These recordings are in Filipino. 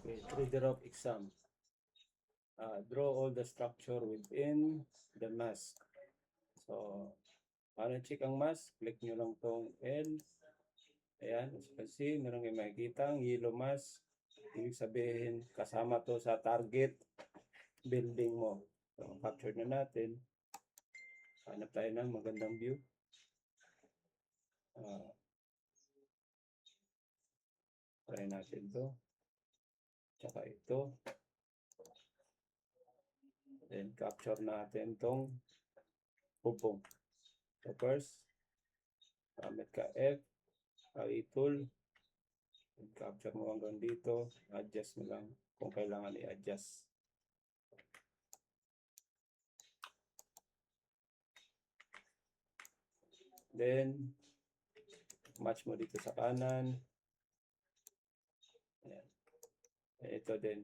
Okay, reader of exam. Draw all the structure within the mask. So, paano check ang mask? Click nyo lang tong L. Ayan, as you can see, meron kayo makikita ang yellow mask. Ibig sabihin, kasama to sa target building mo. So, capture na natin. Hanap tayo ng magandang view. Try natin to. Tsaka ito. Then, capture natin tong bubong. So, first, gamit ka F, AI tool. Capture mo hanggang dito. Adjust mo lang kung kailangan i-adjust. Then, match mo dito sa kanan. Ayan. Ito din.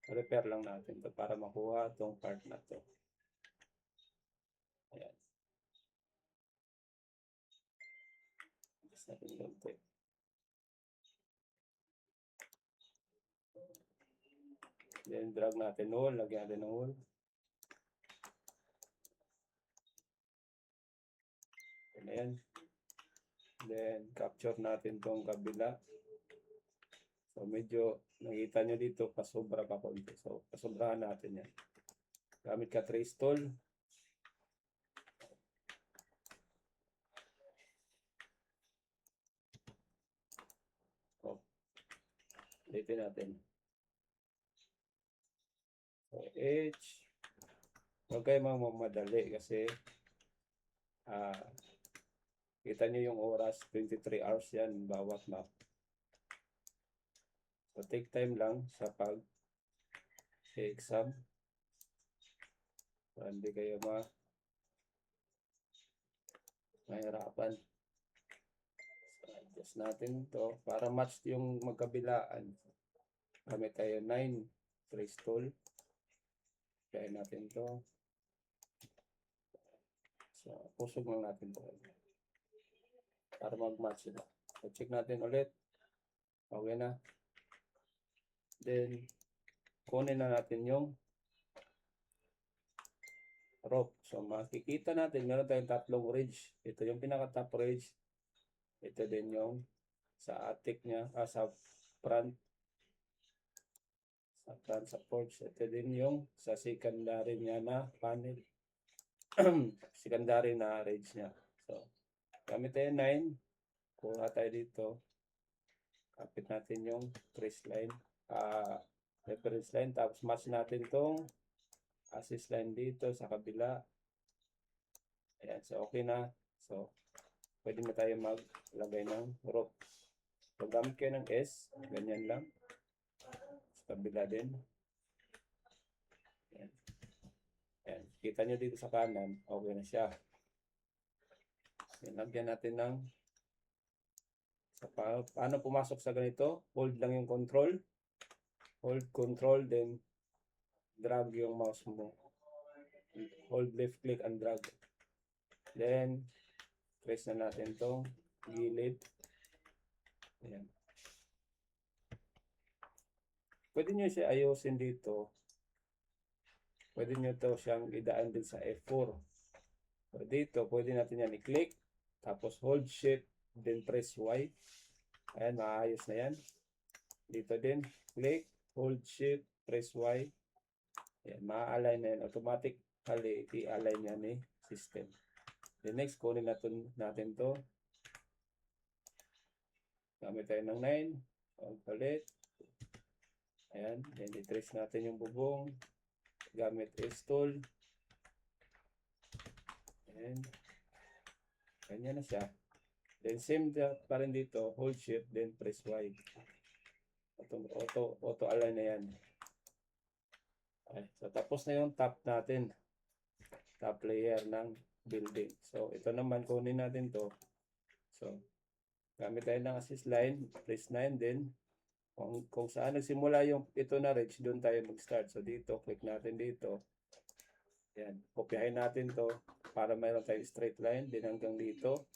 Repair lang natin to para makuha itong part na to. Ayan. Adjust natin konti. Then, drag natin hole. Lagyan natin ng hole. Ayan. Then, capture natin tong kabila. So, medyo nakita nyo dito, pasobra pa konti. So, pasobrahan natin yan. Gamit ka trace tool. Ulitin natin. So, H. Huwag kayo mamadali kasi kita nyo yung oras, 23 hours yan bawat map. So, take time lang sa pag-exam. So, hindi kayo mahirapan. So, adjust natin to para match yung magkabilaan. Gamit tayo 9 trace tool. Kaya natin to. So, pusog lang natin to para mag-match sila. So, check natin ulit. Okay na. Then, kunin na natin yung rope. So, makikita natin, meron tayong tatlong ridge. Ito yung pinaka-top ridge. Ito din yung sa attic niya, sa front. Sa porch. Ito din yung sa secondary niya na panel. Secondary na ridge niya. So, gamit tayo 9. Kuha tayo dito. Kapit natin yung trace line. Reference line. Tapos match natin tong assist line dito sa kabila. Ayan. So, okay na. So, pwede na tayo maglagay ng rope. So, gamit kayo ng S. Ganyan lang. Sa kabila din. Ayan. Ayan. Kita nyo dito sa kanan. Okay na siya. Lagyan natin ng paano pumasok sa ganito. Hold lang yung control. Hold control. Then, drag yung mouse mo. Hold left click and drag. Then, press na natin itong gilid. Ayan. Pwede nyo siya ayusin dito. Pwede nyo ito siyang idaan din sa F4. So, dito, pwede natin yan i-click. Tapos hold shift, then press Y. Ayan, maayos na yan. Dito din, click, hold shift, press Y. Ayan, ma-align na yan. Automatically, i-align yan ni system. Then next, kunin natin to. Gamit tayo ng 9. Ulit. Ayan, then i-trace natin yung bubong. Gamit S-tool. Ayan. Ganyan na siya. Then same pa rin dito, hold shift, then press Y. Auto align na yan. Okay. So tapos na yung top natin. Top layer ng building. So ito naman, kunin natin to. So gamit tayo ng assist line, press 9, then kung saan nagsimula yung ito na ridge, doon tayo mag-start. So dito, click natin dito. Ayan, kopyahin natin to para mayroon tayong straight line, din hanggang dito.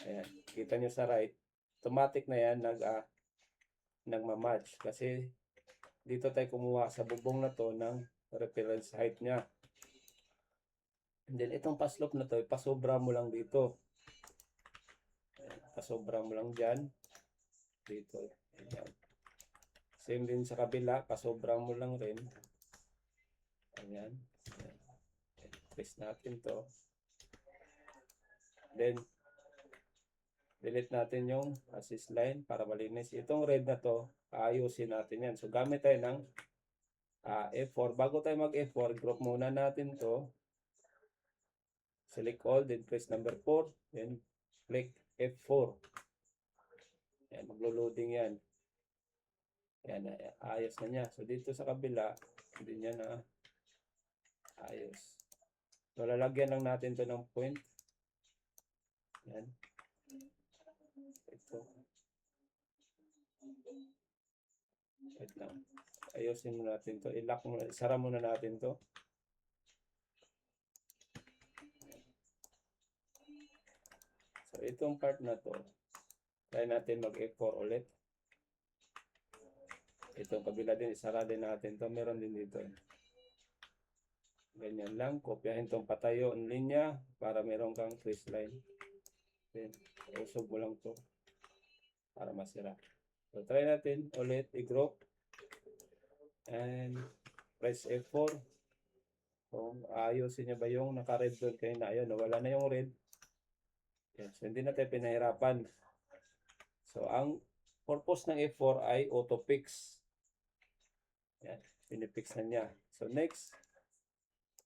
Ayan, kita nyo sa right. Automatic na yan, nagmamatch. Kasi dito tayo kumuha sa bubong na to ng reference height niya. And then itong paslope na to, pasobra mo lang dito. Pasobra mo lang dyan. Dito. Ayan. Same din sa kabila, pasobra mo lang rin. Ayan. Ayan. Press natin to. Then, delete natin yung assist line para malinis. Itong red na to, aayusin natin yan. So, gamit tayo ng F4. Bago tayo mag F4, group muna natin to. Select all, then press number 4. Then, click F4. Yan, maglo-loading yan. Yan, ayos na niya. So, dito sa kabila, hindi niya na ayos. So, lalagyan lang natin to ng point. Yan. Ito. Wait lang. Ayusin muna natin to. I-lock muna. Isara muna natin to. So, itong part na to, try natin mag F4 ulit. Itong kabila din, isara din natin to. Meron din dito. Ganyan lang. Kopyahin tong patayo ang linya para meron kang trace line. Then, usog mo lang to para masira. So, try natin ulit i-group. And press F4. Kung ayusin niya ba yung naka-red doon kayo na ayun, wala na yung red. Yan. So, hindi natin pinahirapan. So, ang purpose ng F4 ay auto-fix. Yan. Pinipix na niya. So, next,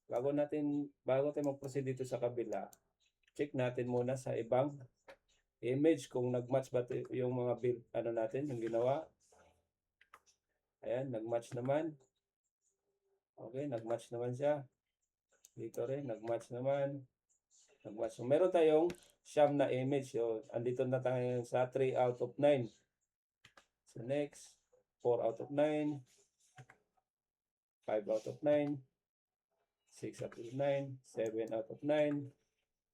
bago tayo mag-proceed dito sa kabila, check natin muna sa ibang image kung nag-match ba yung mga build, natin, yung ginawa. Ayan, nag-match naman. Okay, nag-match naman siya. Dito rin, nag-match naman. Nag-match. So, meron tayong siyam na image. So, andito na tayo sa 3 out of 9. So, next, 4 out of 9. 5 out of 9. 6 out of 9. 7 out of 9.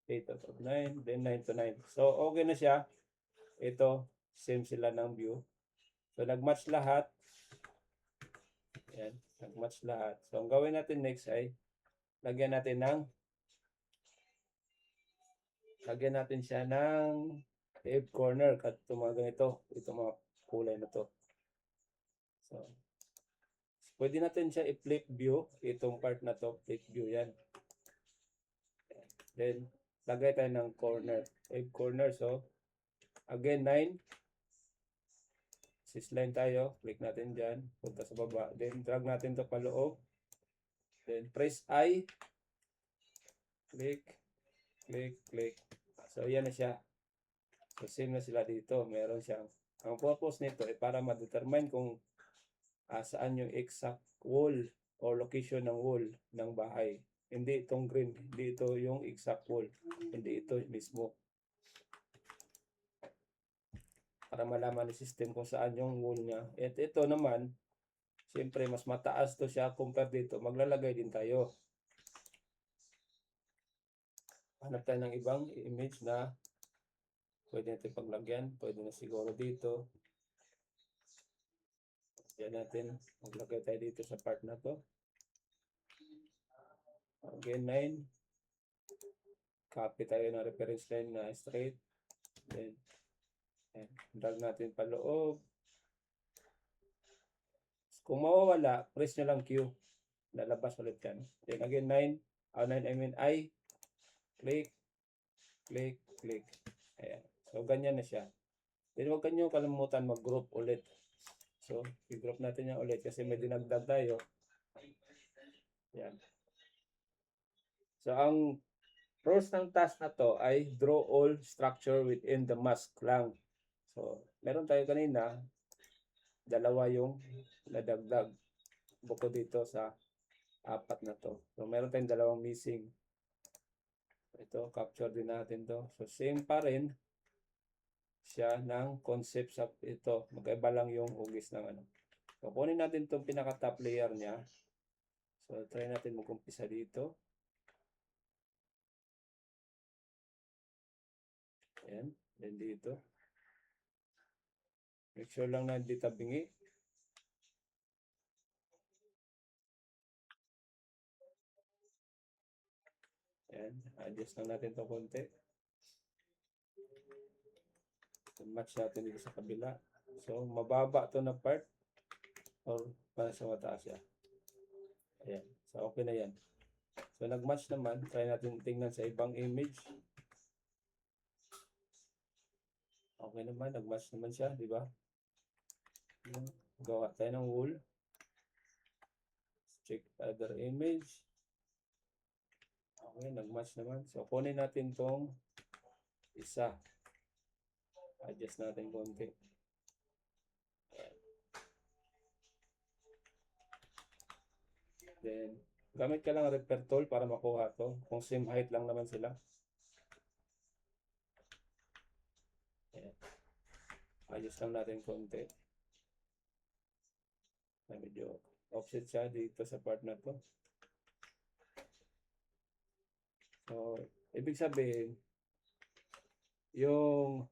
8 out of 9. Then 9 to 9. So, okay na siya. Ito, same sila ng view. So, nag-match lahat. Ayan, nag-match lahat. So, ang gawin natin next ay lagyan natin siya ng F corner at itong mga ganito, itong mga kulay na to. So, pwede natin siya i-flip view, itong part na to, flip view yan. Then, lagay tayo ng corner, F corner. So, again, 9. Assist line tayo, click natin dyan, punta sa baba. Then, drag natin to paloob. Then, press I. Click, click, click. So, yan na siya. So, same na sila dito. Meron siyang, ang purpose nito ay para ma-determine kung saan yung exact wall or location ng wall ng bahay. Hindi itong green, hindi ito yung exact wall. Hindi ito mismo. Para malaman ng system kung saan yung wall niya. At ito naman, siyempre mas mataas to siya compare dito. Maglalagay din tayo. Hanap tayo ng ibang image na pwede natin paglagyan. Pwede na siguro dito. Yan natin. Maglagay tayo dito sa part na to. Again, 9. Copy tayo ng reference line na straight. Then, drag natin pa loob. Kung mawawala, press nyo lang Q. Lalabas ulit yan. Then again, 9. 9, I mean I. Click. Click. Click. Ayan. So, ganyan na siya. Then, huwag nyo kalimutan mag-group ulit. So, i-group natin yan ulit kasi may dinagdag tayo. Yan. So, ang rules ng task na to ay draw all structure within the mask lang. So, meron tayo kanina, dalawa yung nadagdag bukod dito sa 4 na to. So, meron tayong dalawang missing. Ito, capture din natin to. So, same pa rin siya ng concept sa ito. Magkaiba lang yung hugis ng ano. So, kunin natin itong pinaka-top layer niya. So, try natin mag-umpisa dito. Ayan. Then dito. Make sure lang na hindi tabingi. Ayan, adjust lang natin to konti. Match natin dito sa kabila. So, mababa to na part or para sa mataas siya. Ayan. So, okay na yan. So, nag-match naman. Try natin tingnan sa ibang image. Okay naman. Nag-match naman siya, di ba? Gawa tayo ng wool. Check other image. Okay, nag-match naman. So, kunin natin tong isa. Adjust natin konti. Then, gamit ka lang repair tool para makuha to. Kung same height lang naman sila. Ayan. Adjust lang natin konti. Medyo offset siya dito sa part na to. So, ibig sabihin, yung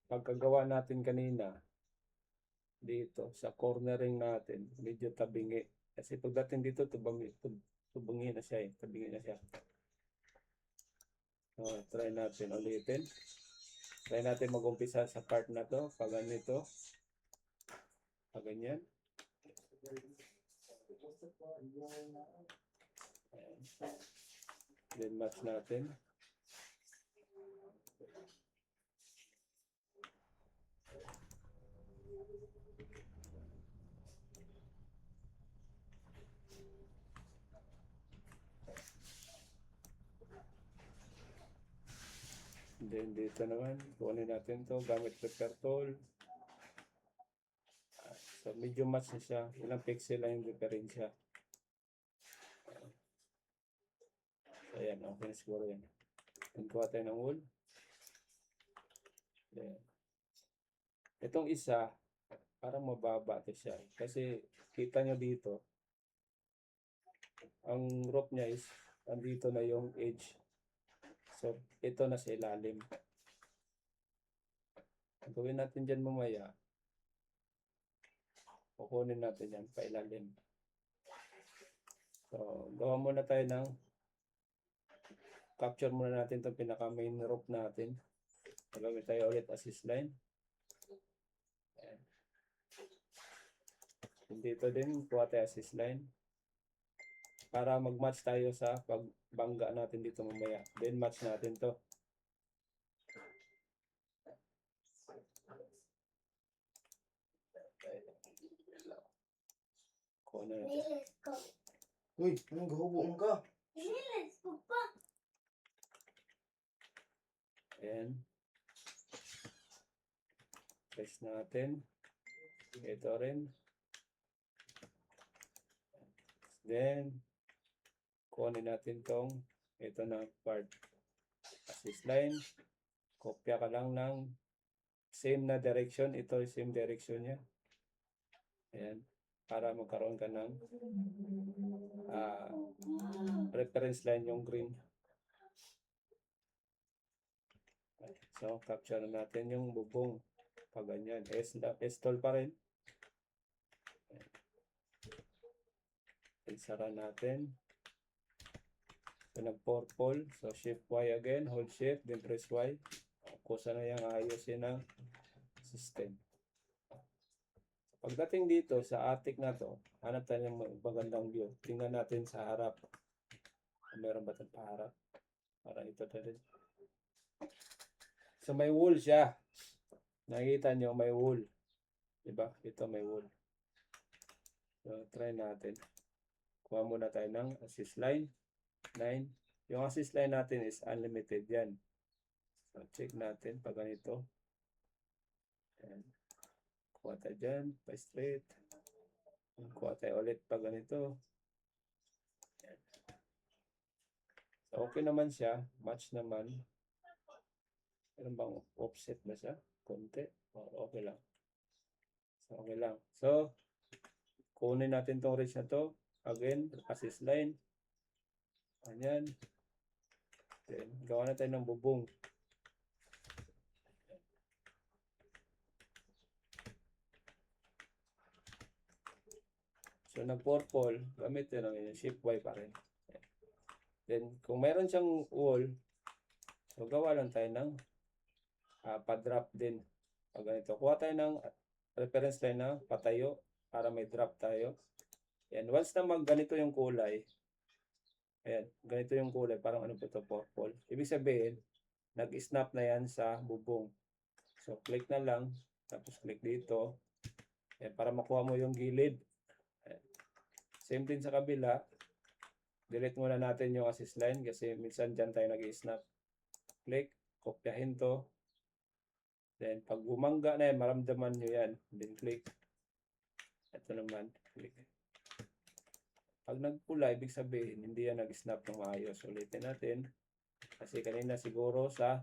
pagkagawa natin kanina dito sa cornering natin, medyo tabingi. Kasi pagdating dito, tubungi na siya eh. Tabingi na siya. So, try natin ulitin. Try natin mag-umpisa sa part na to. Pag ganito. Pag ganyan. Then match natin. Then dito naman, kunin natin to gamit repair tool. So medyo match na siya. Ilang pixel lang yung differensya. So ayan, okay na siguro yan. And kuha tayo ng wool. Then, itong isa, parang mababa ito siya. Kasi kita nyo dito, ang rope niya is, andito na yung edge. So, ito na sa ilalim. Ang gawin natin dyan mamaya, kukunin natin yan pa ilalim. So, gawa muna tayo ng capture muna natin itong pinaka main rope natin. Gawin tayo ulit assist line. Ayan. Dito din, kuha tayo assist line. Para mag-match tayo sa pagbangga natin dito mamaya. Then match natin to. Kuha na natin. Uy, anong gahubong ka? Ayan. Press natin. Ito rin. Then, kunin natin tong ito na part. Assist line. Kopya ka lang ng same na direction. Ito yung same direction niya. Ayan. Para magkaroon ka ng reference line yung green. So, capture natin yung bubong. Pag ganyan. S-tol pa rin. Isara natin. So, nag-purple. So, shift Y again. Hold shift. Then press Y. Kusa na yung ayusin ng system. Pagdating dito sa attic na to, hanap tayo ng magandang view. Tingnan natin sa harap. Meron ba itong paharap? Parang ito rin. So, may wool siya. Nakikita nyo, may wool. Diba? Ito may wool. So, try natin. Kuha muna tayo ng assist line. 9. Yung assist line natin is unlimited yan. So, check natin pag ganito. Ayan. Kuha tayo dyan. Pa straight. Kuha tayo ulit pag ganito. Ayan. So, okay naman siya. Match naman. Meron bang offset ba siya? Konti. Okay lang. So, okay lang. So, kunin natin tong ridge na to. Again, assist line. Ayan. Then, gawa na tayo ng bubong. So, nag-purple, gamitin namin yung shift Y pa rin. Then, kung meron siyang wall, so gawa lang tayo ng pa-drop din. Pag ganito, kuha tayo ng reference line na patayo para may drop tayo. Yan, once na ganito yung kulay, ayan, ganito yung kulay, parang ano po ito, purple. Ibig sabihin, nag-snap na yan sa bubong. So, click na lang, tapos click dito, ayan, para makuha mo yung gilid. Ayan. Same din sa kabila, delete muna natin yung assist line kasi minsan dyan tayo nag-snap. Click, kopyahin to. Then, pag bumangga na yan, maramdaman nyo yan. Then, click. Ito naman, click. Pag nagpula, ibig sabihin, hindi yan nag-snap ng maayos. Ulitin natin. Kasi kanina siguro sa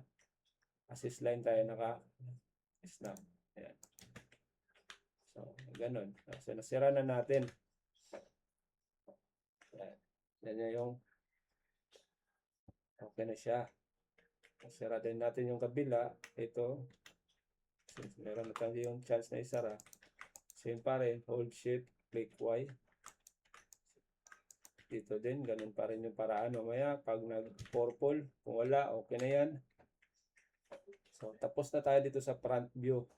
assist line tayo naka-snap. Ayan. So, ganun. So, nasira na natin. Ayan. Yan yung okay na siya. Nasira din natin yung kabila. Ito. Since meron na tayo yung chance na isara. Same pa rin. Hold shift. Click Y. Dito din, ganun pa rin yung paraan. Mamaya, pag nag-purple, kung wala, okay na yan. So, tapos na tayo dito sa front view.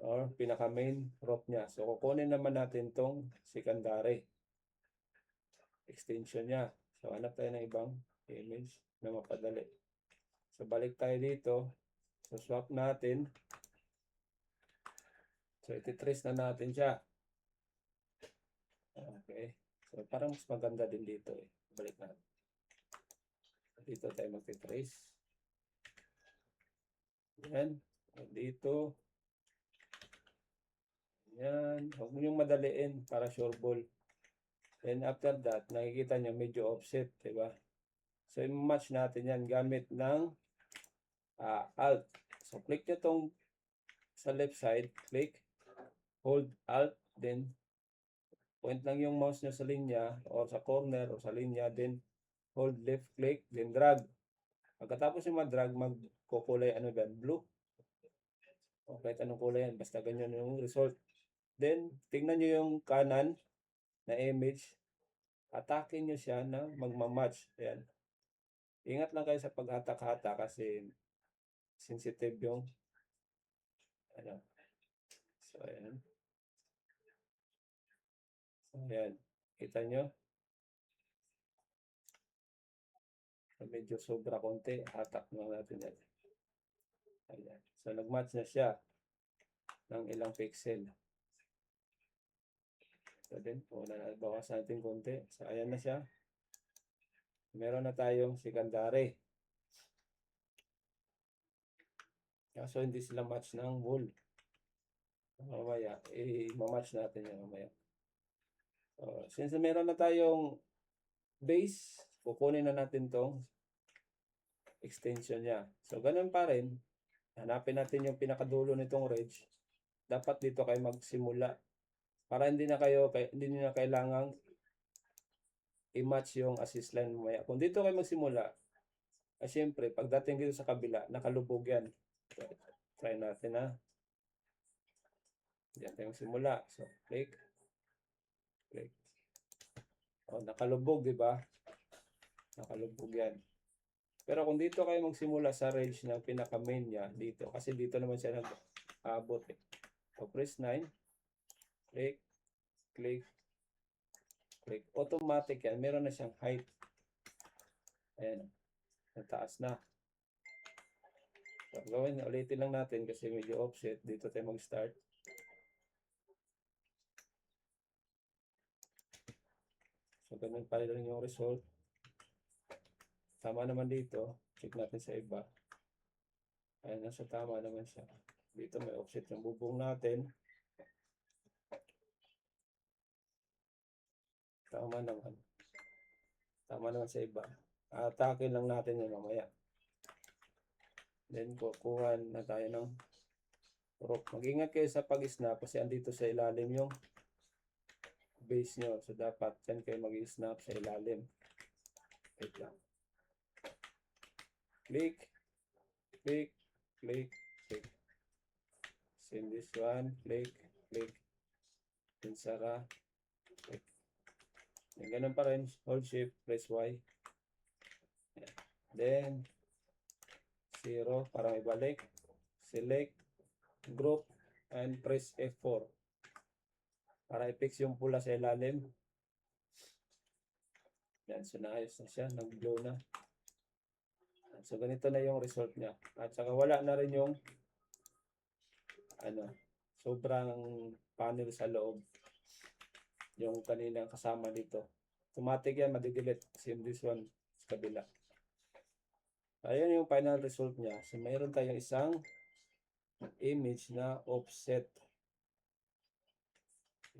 Or pinaka-main roof niya. So, kukunin naman natin tong secondary extension niya. So, hanap tayo ng ibang image na mapadali. So, balik tayo dito. So, swap natin. So, ititrace na natin siya. Okay. So, parang mas maganda din dito eh. Balik natin. Dito tayo magtitrace. Yan. Dito. Yan. Huwag mo yung madaliin para sure ball. Then after that, nakikita nyo medyo offset. Diba? So, i-match natin yan gamit ng Alt. So, click nyo tong sa left side. Click. Hold Alt. Then, point lang yung mouse nyo sa linya or sa corner o sa linya, then hold left click, then drag. Pagkatapos yung mag-drag, magkukulay ano ba? Blue. O kahit anong kulay yan, basta ganyan yung result. Then, tingnan nyo yung kanan na image. Atakin nyo siya na magmamatch. Ayan. Ingat lang kayo sa paghatak-hatak kasi sensitive yung ano. So, ayan. So, ayan. Kita nyo? Medyo sobra konti, hatak na natin yan. Ayan. So, nag-match na siya ng ilang pixel. So, din, bawas natin konti. So, ayan na siya. Meron na tayong secondary. So, hindi sila match ng wall. Mamaya, i-match natin yan mamaya. So, since meron na tayong base, kukunin na natin tong extension niya. So, ganun pa rin. Hanapin natin yung pinakadulo nitong ridge. Dapat dito kayo magsimula. Para hindi na kailangang i-match yung assist line mamaya. Kung dito kayo magsimula, syempre, pagdating dito sa kabila, nakalubog yan. So, try natin ha. Diyan tayo magsimula. So, click. Click. O, nakalubog, di ba? Nakalubog yan. Pero kung dito kayo magsimula sa range ng pinaka-main niya, dito. Kasi dito naman siya nag-abot eh. So, press 9. Click. Click. Click. Automatic yan. Meron na siyang height. Ayan. Nataas na. So, gawin. Ulitin lang natin kasi medyo offset. Dito tayo mag-start. So, ganun pa rin yung result. Tama naman dito. Check natin sa iba. Ayan, nasa tama naman siya. Dito may offset yung bubong natin. Tama naman. Tama naman sa iba. Atake lang natin yun mamaya. Then, kukuha na tayo ng rope. Mag-ingat kayo sa pag-snap kasi andito sa ilalim yung base nyo. So, dapat dyan kayo mag-snap sa ilalim. Wait lang. Click. Click. Click. Click. Same this one. Click. Click. then sara. Yan, ganun pa rin, hold shift, press Y. Yan. Then 0 para ibalik, select, group, and press F4 para i-fix yung pula sa ilalim. Yan, so naayos na siya, nag-glow na. So ganito na yung result niya. At saka wala na rin yung sobrang panel sa loob. Yung kanina kasama dito. Automatic yan, madidelete. Same this one sa kabila. Ayan yung final result niya. So mayroon tayong isang image na offset.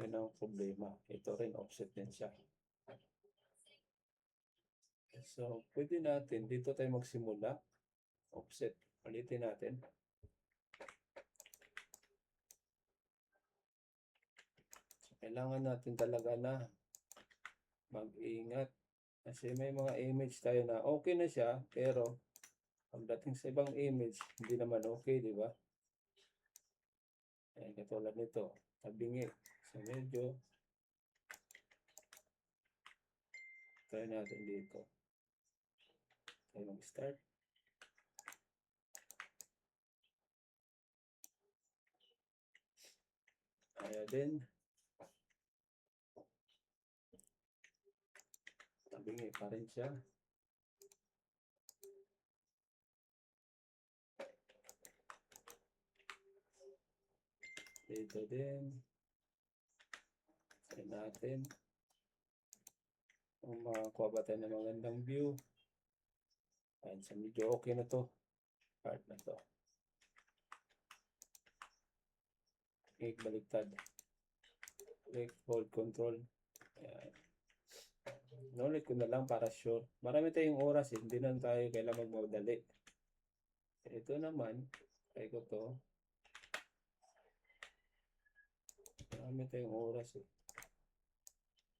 Yan ang problema. Ito rin offset din siya. So pwede natin, dito tayo magsimula. Offset. Palitin natin. So kailangan natin talaga na mag-ingat. Kasi may mga image tayo na okay na siya, pero pagdating sa ibang image, hindi naman okay, di ba? Ayan, katulad nito, tabingi. So medyo, try natin dito. Tayo mag-start. Ayan din. Tabingi pa rin siya. Dito din. Try natin. Kung makakuha ba tayo ng magandang view. Ayan, so medyo okay na to. Part na to. Okay, baliktad. Click, hold, control. Ayan. Nulit ko na lang para sure. Marami tayong oras, hindi na tayo kailangan magmadali. Ito naman, try ko to. Marami tayong oras eh.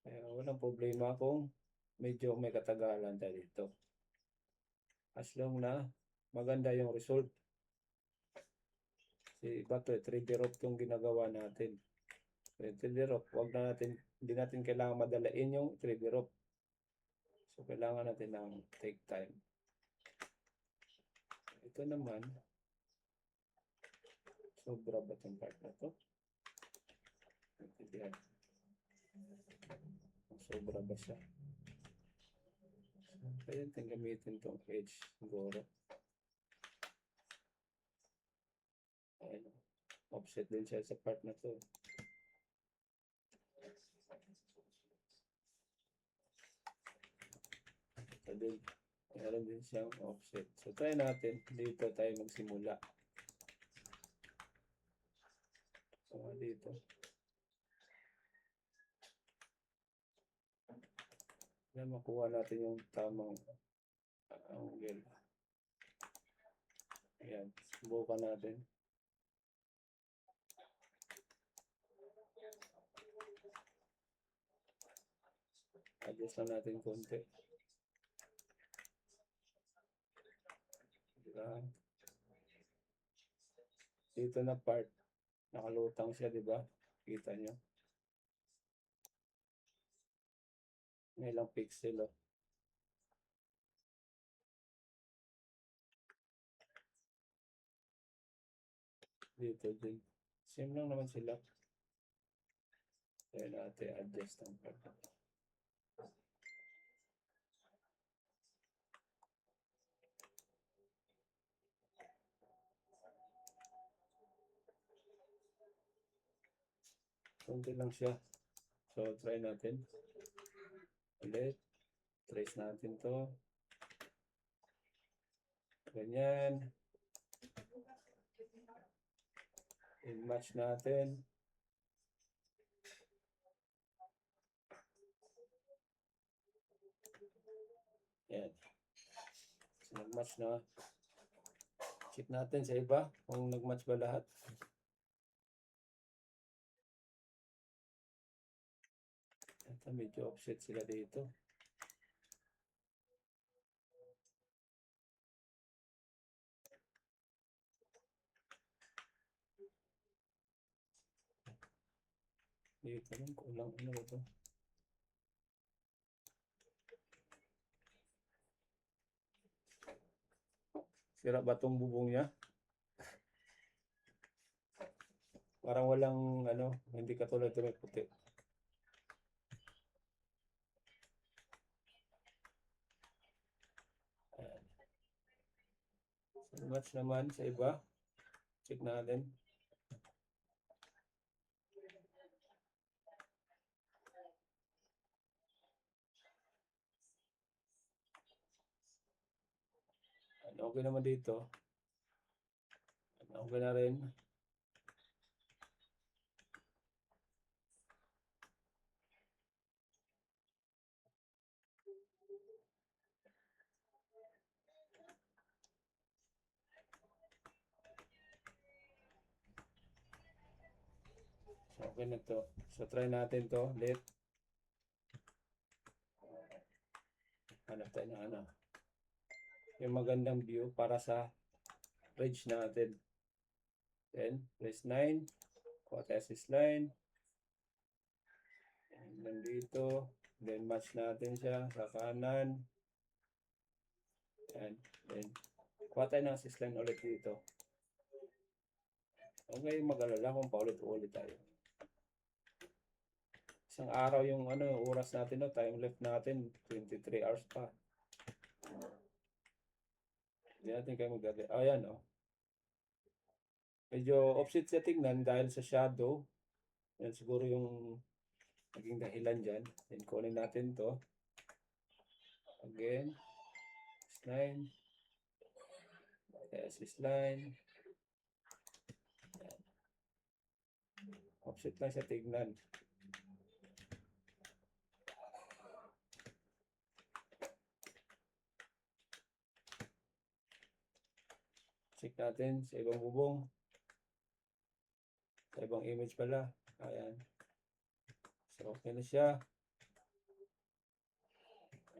Kaya walang problema kung medyo may katagalan tayo dito. As long na maganda yung result. Kasi iba to, 3D rope yung ginagawa natin. 3D rope, hindi natin kailangan madalain yung 3D rope. So kailangan natin ng take time. Ito naman, sobra ba itong part na to? Yan. Sobra ba siya? Kaya natin gamitin itong edge siguro. Ayan. Offset din siya sa part na to. Ito din. Meron din siyang offset. So try natin. Dito tayo magsimula. So dito. Yan, makuha natin yung tamang angle. Ayan. Subukan natin. Adjust na natin konti. Dito na part, nakalutang siya, di ba? Kita nyo? May ilang pixel, oh. Dito din. Same lang naman sila. Kaya natin adjust ang part. Kunti lang siya. So, try natin. Ulit. Trace natin to. Ganyan. I-match natin. Yan. So, nag-match na. Check natin sa iba kung nag-match ba lahat. Ito, medyo offset sila dito. Dito lang, kulang ano ba to? Sira ba tong bubong niya? Parang walang ano, hindi katulad ito may puti. Ayan. So, match naman sa iba. Check natin. Ano, okay naman dito. Ano, okay na rin. So, okay na to. So, try natin to ulit. Hanap tayo ng ano. Yung magandang view para sa bridge natin. Then, press 9. Kuha tayo sa line. Nandito. Then, match natin siya sa kanan. Ayan. Then, kuha tayo ng assist line ulit dito. Okay, mag-alala kung paulit-ulit tayo. Isang araw yung ano, oras natin, no, time left natin, 23 hours pa. Hindi natin kayo magdali. Ayan, oh. Medyo offset siya tingnan dahil sa shadow. Yan siguro yung naging dahilan dyan. Then, kunin natin to. Again. Line. Assist line. Offset lang siya tignan. Check natin sa ibang bubong. Sa ibang image pala. Ayan. So, okay na siya.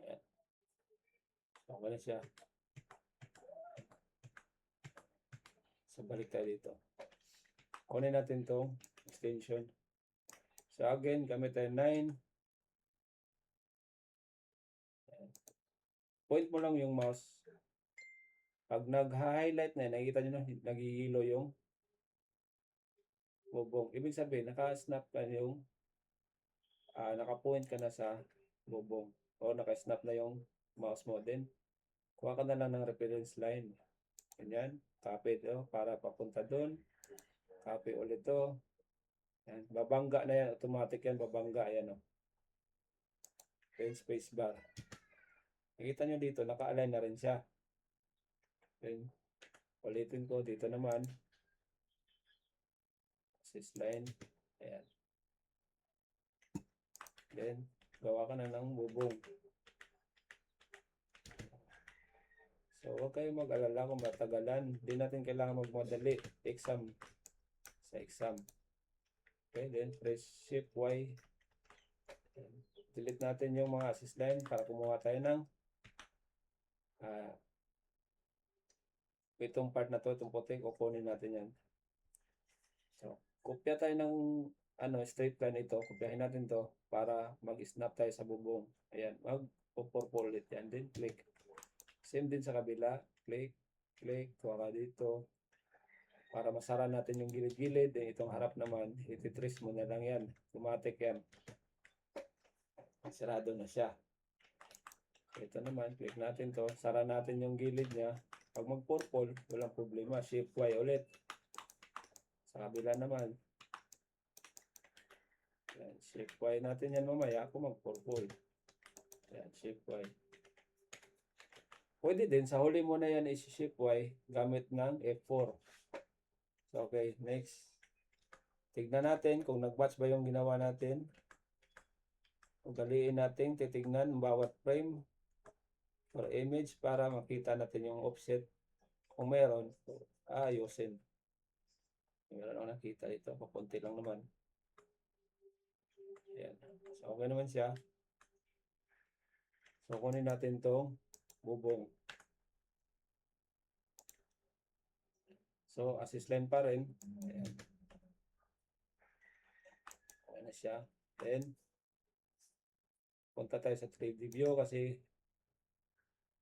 Ayan. So, okay na siya. So, balik tayo dito. Kunin natin tong extension. So, again, gamit tayo 9. Point mo lang yung mouse. Pag nag-highlight na, nakikita nyo na, nagigilo yung bubong. Ibig sabihin, naka-snap ka yung, naka-point ka na sa bubong. O naka-snap na yung mouse mo din. Kuha ka na lang ng reference line. Ganyan. Copy ito para papunta doon. Copy ulit ito. Yan. Babangga na yan. Automatic yan. Babangga. Ayan o. Then space bar. Nakita nyo dito, naka-align na rin siya. Then, ulitin ko dito naman. Assist line. Ayan. Then, gawa ka na ng bubong. So, huwag kayong mag-alala kung matagalan. Hindi natin kailangan magmadali. Exam. Sa exam. Okay, then press Shift Y. Delete natin yung mga assist line para kumuha tayo ng itong part na to, itong puti, kukunin natin yan. So, kopya tayo ng straight line ito. Kopyahin natin to para mag-snap tayo sa bubong. Ayan, mag-purple ulit yan. Then click. Same din sa kabila. Click, click, kuha ka dito. Para masara natin yung gilid-gilid. Then itong harap naman, ititrace mo na lang yan. Automatic yan. Sarado na siya. Ito naman, click natin to. Sara natin yung gilid niya. Pag mag-purple, walang problema. Shift Y ulit. Sa kabila naman. Yan, Shift Y natin yan mamaya. Ako mag-purple. Yan, Shift Y. Pwede din, sa huli mo na yan i-shift Y gamit ng F4. So, okay, next. Tignan natin kung nag-match ba yung ginawa natin. Ugaliin natin, titignan bawat frame or image para makita natin yung offset. Kung meron, ayusin. Meron ako nakita dito, papunti lang naman. Ayan. So, okay naman siya. So, kunin natin itong bubong. So, assist line pa rin. Ayan. Okay na na siya. Then, punta tayo sa 3D view kasi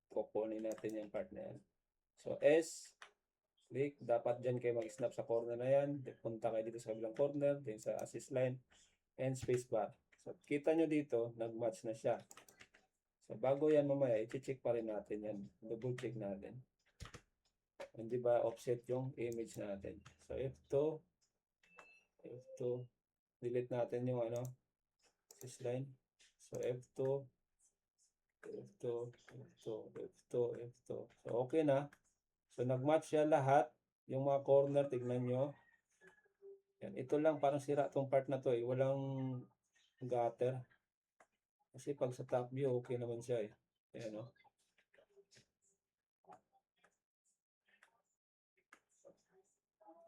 kukunin natin yung part na yan. So, S, click. Dapat dyan kayo mag-snap sa corner na yan. Then, punta kayo dito sa kabilang corner. Then, sa assist line. And spacebar. So, kita nyo dito, nag-match na siya. So, bago yan mamaya, i-check pa rin natin yan. Double check natin. Hindi ba offset yung image natin. So, F2. Delete natin yung assist line. So, F2. So, okay na. So, nag-match siya lahat. Yung mga corner, tignan nyo. Yan. Ito lang, parang sira tong part na to eh. Walang gutter. Kasi pag sa top view, okay naman siya eh. Ayan o.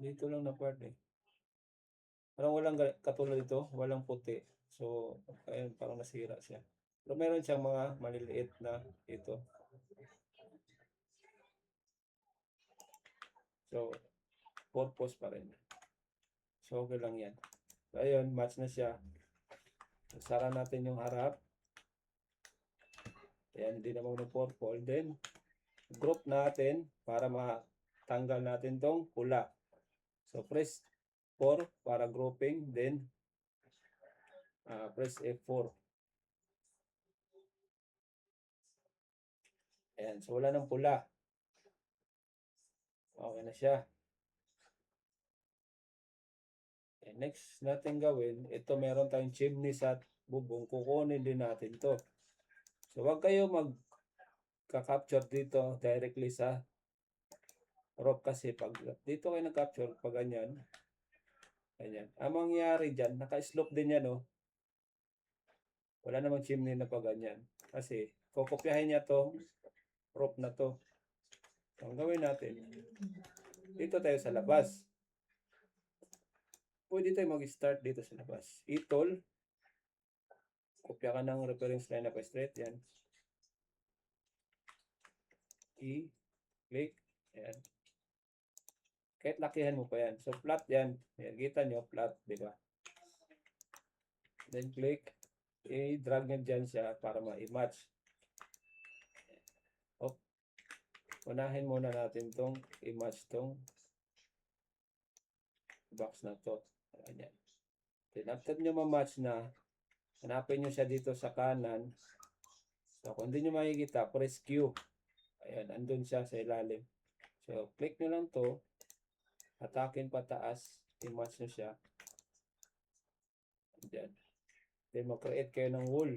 Dito lang na part eh. Parang walang katulad dito, walang puti. So, ayun, parang nasira siya. Pero meron siyang mga maliliit na ito. So, purpose pa rin. So, okay lang yan. So, ayun, match na siya. Sara natin yung harap. Ayan, hindi naman ng purple. Then, group natin para matanggal natin tong pula. So, press 4 para grouping. Then, press F4. Ayan, so wala ng pula. Okay na siya. And next natin gawin, ito meron tayong chimney sa bubong. Kukunin din natin to. So, wag kayo magka-capture dito directly sa roof kasi pag dito kayo nag-capture, pag ganyan, ganyan. Ang mangyayari dyan, naka-slope din yan, oh. Wala namang chimney na pag ganyan. Kasi, kukopyahin niya to, roof na to. So, ang gawin natin, dito tayo sa labas. Pwede tayo mag-start dito sa labas. Itol, kopya ka ng reference line na pa-straight, yan. I-click, yan. Kahit lakihan mo pa yan. So, flat yan. Yan, kita nyo, flat, di ba? Then, click. I-drag nyo dyan siya para ma-match. Unahin muna natin tong i-match tong box na to. Ayan. Then, after nyo ma-match na, hanapin nyo siya dito sa kanan. So, kung hindi nyo makikita, press Q. Ayan, andun siya sa ilalim. So, click nyo lang to. Hatakin pataas. I-match nyo siya. Ayan. Then, mag-create kayo ng wall.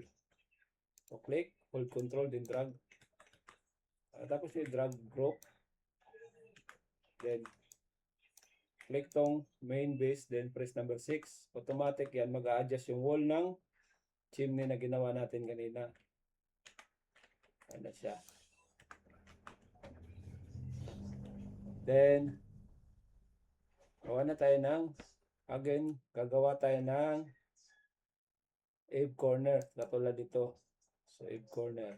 So, click, hold control, then drag. Tapos yung drag group. Then, click tong main base, then press number 6. Automatic yan, mag-a-adjust yung wall ng chimney na ginawa natin kanina. Ano siya. Then, gawa na tayo ng, again, gagawa tayo ng Ave corner, katulad dito. So, Ave corner.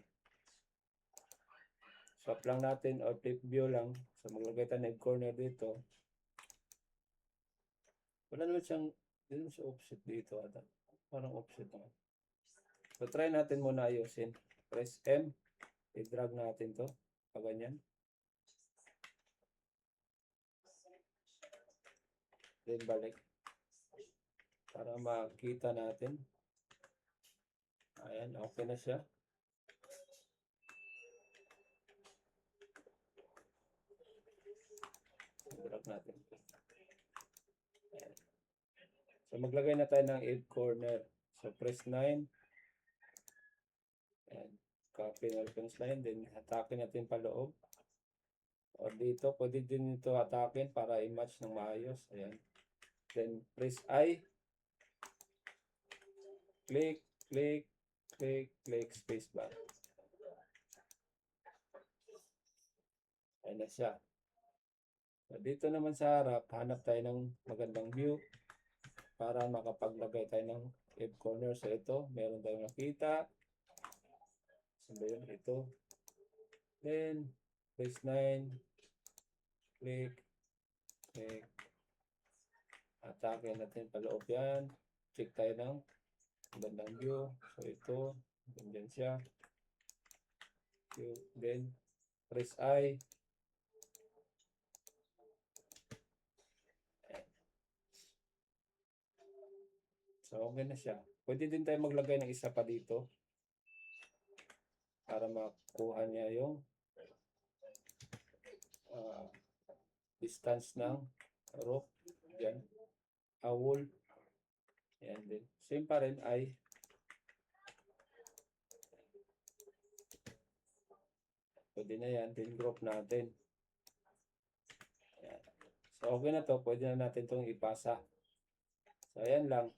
Swap lang natin or flip view lang. So, maglagay tayo ng Ave corner dito. Wala naman siyang, hindi naman siya offset dito. Parang offset naman. So, try natin muna ayusin. Press M. I-drag natin to. Ganyan. Then, balik. Para makita natin. Ayan, okay na siya. Drag natin. Ayan. So, maglagay na tayo ng 8 corner. So, press 9. Ayan. Copy na reference line. Then, hatakin natin paloob. O dito, pwede din ito hatakin para i-match ng maayos. Ayan. Then, press I. Click, click, click, click, spacebar. Ayan na siya. So, dito naman sa harap, hanap tayo ng magandang view para makapaglagay tayo ng Ave corner. So, ito, meron tayong nakita. Sabi yun, ito. Then, press 9. Click, click. Atake natin paloob yan. Check tayo ng bandang view. So ito, ganyan siya. Then, press I. So, okay na siya. Pwede din tayo maglagay ng isa pa dito para makuha niya yung distance ng rope. Yan. Owl. Yan din. Same pa rin ay pwede na yan. Then group natin. Yan. So, okay na to. Pwede na natin itong ipasa. So, ayan lang.